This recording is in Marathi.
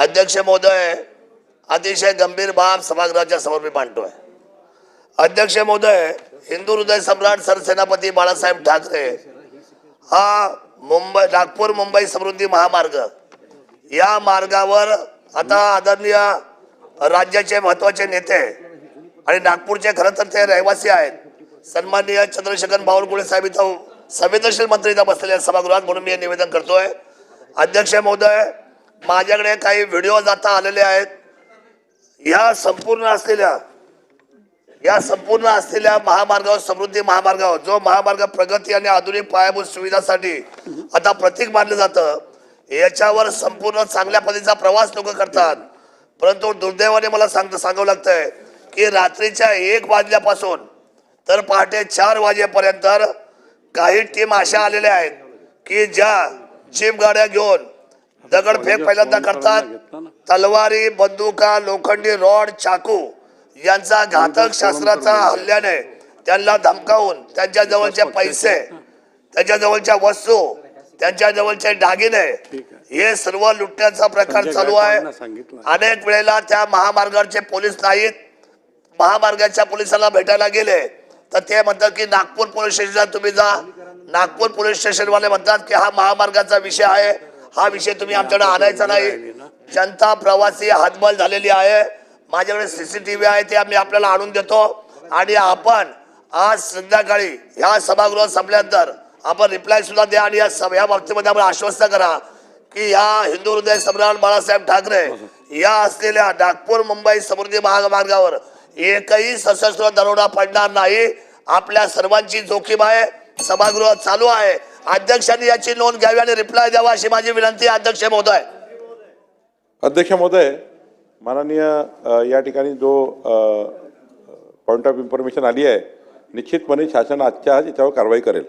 अध्यक्ष महोदय, अतिशय गंभीर बाब सभागृहाच्या समोर मी मांडतोय. अध्यक्ष महोदय, हिंदू हृदय सम्राट सरसेनापती बाळासाहेब ठाकरे हा नागपूर मुंबई समृद्धी महामार्ग या मार्गावर आता आदरणीय राज्याचे महत्वाचे नेते आणि नागपूरचे खरं तर ते रहिवासी आहेत, सन्माननीय चंद्रशेखर बावनकुळे साहेब इथं संवेदनशील मंत्री इथं बसलेले सभागृहात, म्हणून मी हे निवेदन करतोय. अध्यक्ष महोदय, माझ्याकडे काही व्हिडिओ आता आलेले आहेत. या संपूर्ण असलेल्या महामार्गावर, समृद्धी महामार्गावर, जो महामार्ग प्रगती आणि आधुनिक पायाभूत सुविधासाठी आता प्रतीक मानलं जातं, याच्यावर संपूर्ण चांगल्या पद्धतीचा प्रवास लोक करतात. परंतु दुर्दैवाने मला सांगावं लागतंय की रात्रीच्या 1 वाजल्यापासून तर पहाटे 4 वाजेपर्यंत काही टीम अशा आलेल्या आहेत की ज्या जीप गाड्या घेऊन दगडफेक पहिल्यांदा करतात, तलवारी, बंदुका, लोखंडी रॉड, चाकू यांचा घातक शास्त्राचा हल्ल्याने त्यांना धमकावून त्यांच्या जवळचे पैसे, त्यांच्या जवळच्या वस्तू, त्यांच्या जवळचे दागिने हे सर्व लुटण्याचा प्रकार चालू आहे. अनेक वेळेला त्या महामार्गावरचे पोलीस नाहीत, महामार्गाच्या पोलिसांना भेटायला गेले तर ते म्हणतात की नागपूर पोलीस स्टेशनला तुम्ही जा. नागपूर पोलीस स्टेशनवाले म्हणतात की हा महामार्गाचा विषय आहे, हा विषय तुम्ही आमच्याकडे आणायचा नाही. जनता प्रवासी हातबल झालेली आहे. माझ्याकडे CCTV आहे, ते आम्ही आपल्याला आणून देतो. आणि आपण आज संध्याकाळी ह्या सभागृह संपल्यानंतर आपण रिप्लाय सुद्धा द्या आणि या बाबतीमध्ये आपण आश्वस्त करा की या हिंदू हृदय सम्राट बाळासाहेब ठाकरे या असलेल्या नागपूर मुंबई समृद्धी महामार्गावर एकही सशस्त्र दरोडा पडणार नाही. आपल्या सर्वांची जोखीम आहे. सभागृह चालू आहे. अध्यक्षांनी याची नोंद घ्यावी आणि रिप्लाय द्यावा अशी माझी विनंती आहे. अध्यक्ष महोदय. अध्यक्ष महोदय, माननीय या ठिकाणी जो पॉइंट ऑफ इन्फॉर्मेशन आली आहे, निश्चितपणे शासन आजच्या आज याच्यावर कारवाई करेल.